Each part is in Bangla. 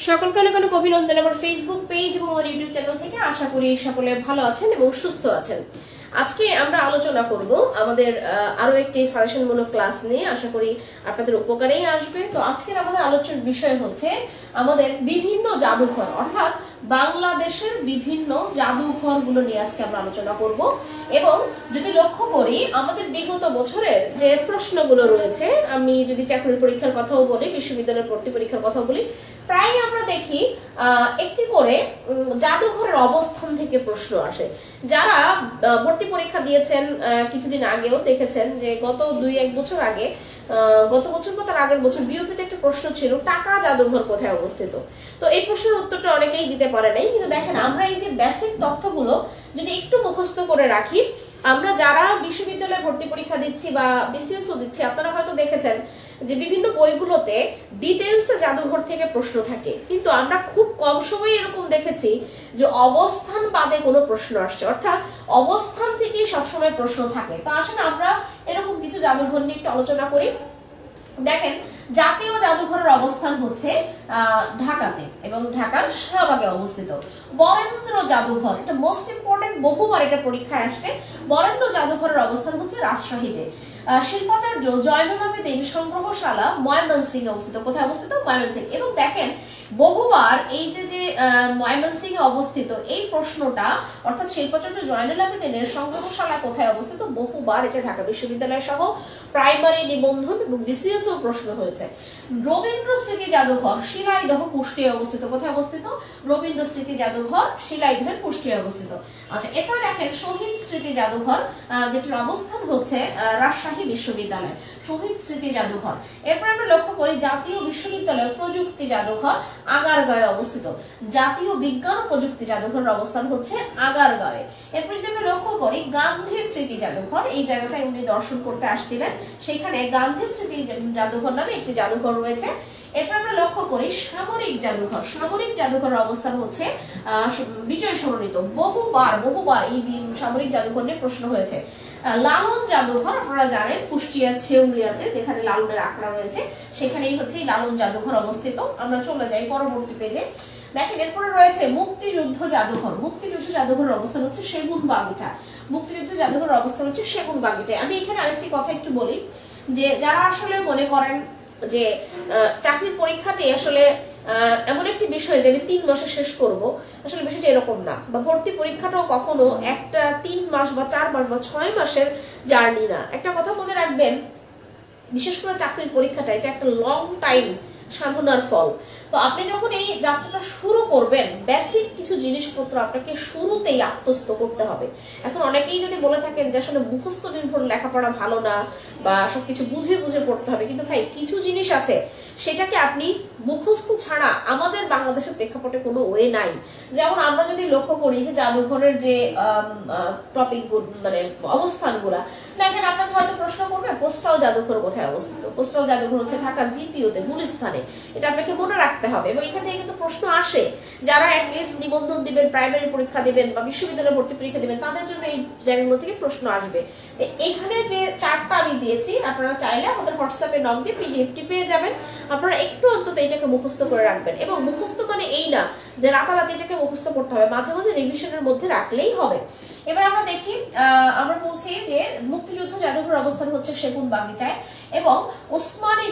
সকলকে অনেক অনেক অভিনন্দন আমার ফেসবুক পেজ এবং আমার ইউটিউব চ্যানেল থেকে। আশা করি সকলে ভালো আছেন এবং সুস্থ আছেন। আজকে আমরা আলোচনা করব আমাদের আরো একটি সাজেশনমূলক ক্লাস নিয়ে। আশা করি আপনাদের উপকারেই আসবে। তো আজকের আমাদের আলোচনার বিষয় হচ্ছে আমাদের বিভিন্ন জাদুঘর, অর্থাৎ বাংলাদেশের বিভিন্ন জাদুঘরগুলো নিয়ে আজকে আমরা আলোচনা করব। এবং যদি লক্ষ্য করি আমাদের বিগত বছরের যে প্রশ্নগুলো রয়েছে, আমি যদি চাকরির পরীক্ষার কথাও বলি, বিশ্ববিদ্যালয়ের ভর্তি পরীক্ষার কথা বলি, প্রায় আমরা দেখি একটি করে জাদুঘরের অবস্থান থেকে প্রশ্ন আসে। যারা ভর্তি পরীক্ষা দিয়েছেন কিছুদিন আগেও দেখেছেন যে গত 2-1 বছর আগে, গত বছর বা তার আগের বছর বিউপিতে একটা প্রশ্ন ছিল, টাকা জাদুঘর কোথায় অবস্থিত। তো এই প্রশ্নের উত্তরটা অনেকেই দিতে পারে নাই। কিন্তু দেখেন, আমরা এই যে বেসিক তথ্যগুলো যদি একটু মুখস্থ করে রাখি, আমরা যারা বিশ্ববিদ্যালয়ে ভর্তি পরীক্ষা দিচ্ছি বা বিসিএসও দিচ্ছি, আপনারা হয়তো দেখেছেন যে বিভিন্ন বইগুলোতে ডিটেলসে জাদুঘর থেকে প্রশ্ন থাকে, কিন্তু আমরা খুব কম সময়ে এরকম দেখেছি যে অবস্থান বাদে কোনো প্রশ্ন আসছে, অর্থাৎ অবস্থান থেকেই সবসময় প্রশ্ন থাকে। তো আসলে আমরা এরকম কিছু জাদুঘর নিয়ে একটু আলোচনা করি। দেখেন, জাতীয় জাদুঘরের অবস্থান হচ্ছে ঢাকাতে এবং ঢাকার শাহবাগে অবস্থিত। বরেন্দ্র জাদুঘর, এটা মোস্ট ইম্পর্টেন্ট, বহুবার এটা পরীক্ষায় আসছে। বরেন্দ্র জাদুঘরের অবস্থান হচ্ছে রাজশাহীতে। শিল্পাচার্য জয়নুল আবেদীন সংগ্রহশালা ময়মনসিং এ অবস্থিত। কোথায় অবস্থিত? ময়মনসিং। এবং দেখেন, বহুবার এই যে ময়মনসিং এ অবস্থিত এই প্রশ্নটা, অর্থাৎ শিল্পাচার্য জয়নুল আবেদীনের সংগ্রহশালা কোথায় অবস্থিত, বহুবার এটা ঢাকা বিশ্ববিদ্যালয় সহ প্রাইমারি নিবন্ধন এবং বিসিএস ও প্রশ্ন হয়েছে। রবীন্দ্র স্মৃতি জাদুঘর শিলাইদহ কুষ্টিয়ায় অবস্থিত। কোথায় অবস্থিত? রবীন্দ্র স্মৃতি জাদুঘর শিলাইদহে কুষ্টিয়ায় অবস্থিত। আচ্ছা, এরপর দেখেন শহীদ স্মৃতি জাদুঘর, যেটার অবস্থান হচ্ছে রাজশাহী বিশ্ববিদ্যালয়, শহীদ স্মৃতি জাদুঘর। এরপর আমরা লক্ষ্য করি জাতীয় বিশ্ববিদ্যালয় প্রযুক্তি জাদুঘর আগারগাঁয়ে অবস্থিত। জাতীয় বিজ্ঞান ও প্রযুক্তি জাদুঘরের অবস্থান হচ্ছে আগারগাঁয়ে। এরপর যদি আমরা লক্ষ্য করি গান্ধী স্মৃতি জাদুঘর, এই জায়গাটায় উনি দর্শন করতে আসছিলেন, সেখানে গান্ধী স্মৃতি জাদুঘর নামে একটি জাদুঘর রয়েছে। এরপর আমরা লক্ষ্য করি সামরিক জাদুঘর, সামরিক জাদুঘরের অবস্থান হচ্ছে বিজয় সরণিত। বহুবার এই সামরিক জাদুঘর নিয়ে প্রশ্ন হয়েছে। লালন জাদুঘর আপনারা জানেন কুষ্টিয়া ছেউলিয়াতে, যেখানে লালনের আখড়া রয়েছে, সেখানেই হচ্ছে লালন জাদুঘর অবস্থিত। আমরা চলে যাই পরবর্তী পেজে। দেখেন, এরপরে রয়েছে মুক্তিযুদ্ধ জাদুঘর। মুক্তিযুদ্ধ জাদুঘরের অবস্থান হচ্ছে সেগুন বাগিচা। মুক্তিযুদ্ধ জাদুঘরের অবস্থান হচ্ছে সেগুন বাগিচায়। আমি এখানে আরেকটি কথা একটু বলি, যে যারা আসলে মনে করেন যে চাকরির পরীক্ষাটি আসলে এমন একটি বিষয় যে আমি 3 মাসে শেষ করব, আসলে বিষয়টা এরকম না। বা ভর্তি পরীক্ষাটাও কখনো একটা 3 মাস বা 4 মাস বা 6 মাসের জার্নি না। একটা কথা মনে রাখবেন, বিশেষ করে চাকরির পরীক্ষাটা এটা একটা লং টাইম সাধনার ফল। তো আপনি যখন এই যাত্রাটা শুরু করবেন, বেসিক কিছু জিনিসপত্র আপনাকে শুরুতেই আত্মস্থ করতে হবে। এখন অনেকেই যদি বলে থাকেন যে আসলে মুখস্থ নির্ভর লেখাপড়া ভালো না, বা সবকিছু বুঝে বুঝে পড়তে হবে, কিন্তু ভাই কিছু জিনিস আছে সেটাকে আপনি মুখস্থ ছাড়া আমাদের বাংলাদেশের প্রেক্ষাপটে কোনো ওয়ে নাই। যেমন আমরা যদি লক্ষ্য করি যে জাদুঘরের যে টপিক মানে অবস্থানগুলা, দেখেন আপনাকে হয়তো প্রশ্ন করবে পোস্টাল জাদুঘর কোথায় অবস্থিত। পোস্টাল জাদুঘর হচ্ছে ঢাকার জিপিওতে, গুলিস্তানে। এটা আপনাকে মনে রাখতে হবে এবং এখান থেকে কিন্তু প্রশ্ন আসে। যারা অ্যাটলিস্ট নিবন্ধন দিবেন, প্রাইমারি পরীক্ষা দিবেন বা বিশ্ববিদ্যালয়ে ভর্তি পরীক্ষা দিবেন, তাদের জন্য এই জায়গাগুলো থেকে প্রশ্ন আসবে। এখানে যে চার্টটা আমি দিয়েছি, আপনারা চাইলে আমাদের হোয়াটসঅ্যাপে নক দিয়ে পিডিএফটি পেয়ে যাবেন। আপনারা একটু অন্তত এটাকে মুখস্থ করে রাখবেন। এবং মুখস্থ মানে এই না যে রাতারাতি এটাকে মুখস্থ করতে হবে, মাঝে মাঝে রিভিশনের মধ্যে রাখলেই হবে। এবার আমরা দেখি, আমরা বলছি যে মুক্তিযুদ্ধ জাদুঘর অবস্থান হচ্ছে সেগুন বাগিচায় এবং ওসমানী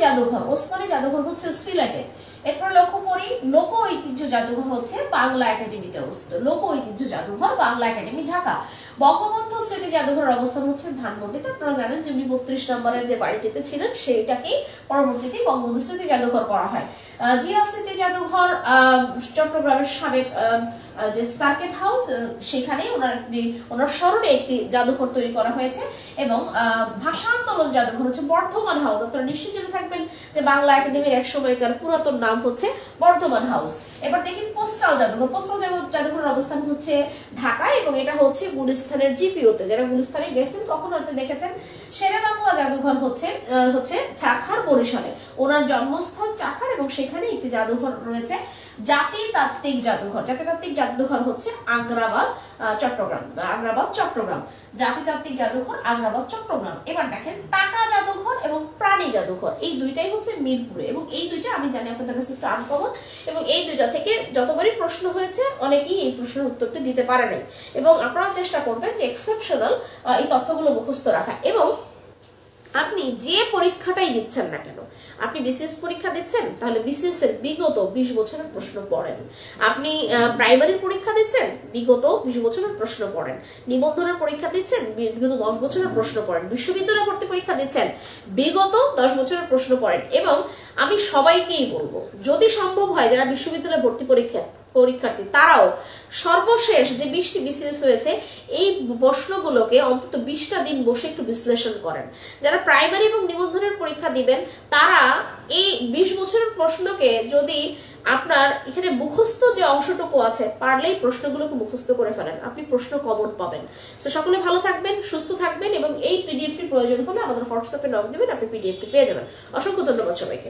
জাদুঘর হচ্ছে সিলেটে। এরপর লক্ষ্য করি লোক ঐতিহ্য জাদুঘর হচ্ছে বাংলা একাডেমিতে অবস্থিত। লোক ঐতিহ্য জাদুঘর বাংলা একাডেমি ঢাকা। বঙ্গবন্ধু স্মৃতি জাদুঘরের অবস্থান হচ্ছে ধানমন্ডিতে। আপনারা জানেন যে উনি 32 নম্বরের যে বাড়িটিতে ছিলেন সেইটাকেই পরবর্তীতে বঙ্গবন্ধু স্মৃতি জাদুঘর করা হয়। জিয়া স্মৃতি জাদুঘর চট্টগ্রামের সাবেক যে সার্কিট হাউস, সেখানে ওনার স্মরণে একটি জাদুঘর তৈরি করা হয়েছে। এবং ভাষা আন্দোলন জাদুঘর হচ্ছে বর্ধমান হাউস। আপনারা নিশ্চয়ই জেনে থাকবেন যে বাংলা একাডেমির এক সময়কার পুরাতন নাম হচ্ছে বর্ধমান হাউস। এবার দেখেন পোস্টাল জাদুঘরের অবস্থান হচ্ছে ঢাকায় এবং এটা হচ্ছে গুলিস্তানের জিপিওতে। যারা গুলিস্তানে গেছেন কখনো হয়তো দেখেছেন। শেরে বাংলা জাদুঘর হচ্ছে চাখার, বরিশালে। ওনার জন্মস্থল চাখার এবং সেখানে একটি জাদুঘর রয়েছে। জাতিতাত্ত্বিক জাদুঘর হচ্ছে আগ্রাবাদ, চট্টগ্রাম। জাতিতাত্ত্বিক জাদুঘর আগ্রাবাদ, চট্টগ্রাম। এবার দেখেন টাকা জাদুঘর এবং প্রাণী জাদুঘর, এই দুইটাই হচ্ছে মিরপুরে এবং এই দুইটা আমি জানি আপনাদের কাছে একটু আনকমন, এবং এই দুইটা থেকে যতবারই প্রশ্ন হয়েছে অনেকেই এই প্রশ্নের উত্তরটি দিতে পারে নাই, এবং আপনারা চেষ্টা করবেন যে এক্সেপশনাল এই তথ্যগুলো মুখস্থ রাখা। এবং আপনি যে পরীক্ষাটাই দিচ্ছেন না কেন, আপনি বিসিএস পরীক্ষা দিচ্ছেন তাহলে বিসিএস এর বিগত 20 বছরের প্রশ্ন পড়েন। আপনি প্রাইমারির পরীক্ষা দিচ্ছেন, বিগত 20 বছরের প্রশ্ন পড়েন। নিবন্ধনের পরীক্ষা দিচ্ছেন, বিগত 10 বছরের প্রশ্ন পড়েন। বিশ্ববিদ্যালয় ভর্তি পরীক্ষা দিচ্ছেন, বিগত 10 বছরের প্রশ্ন পড়েন। এবং আমি সবাইকেই বলবো, যদি সম্ভব হয় যারা বিশ্ববিদ্যালয় ভর্তি পরীক্ষার্থী তারাও সর্বশেষ যে 20টি বিসিএস হয়েছে এই প্রশ্নগুলোকে অন্তত 20টা দিন বসে একটু বিশ্লেষণ করেন। যারা প্রাইমারি এবং নিবন্ধনের পরীক্ষা দিবেন তারা এই 20 বছরের প্রশ্নকে যদি আপনার এখানে মুখস্থ যে অংশটুকু আছে পারলেই প্রশ্নগুলোকে মুখস্থ করে ফেলেন, আপনি প্রশ্ন কমন পাবেন। তো সকলে ভালো থাকবেন, সুস্থ থাকবেন, এবং এই পিডিএফটি প্রয়োজন হলে আমাদের হোয়াটসঅ্যাপে নক দিবেন, আপনি পিডিএফটি পেয়ে যাবেন। অসংখ্য ধন্যবাদ সবাইকে।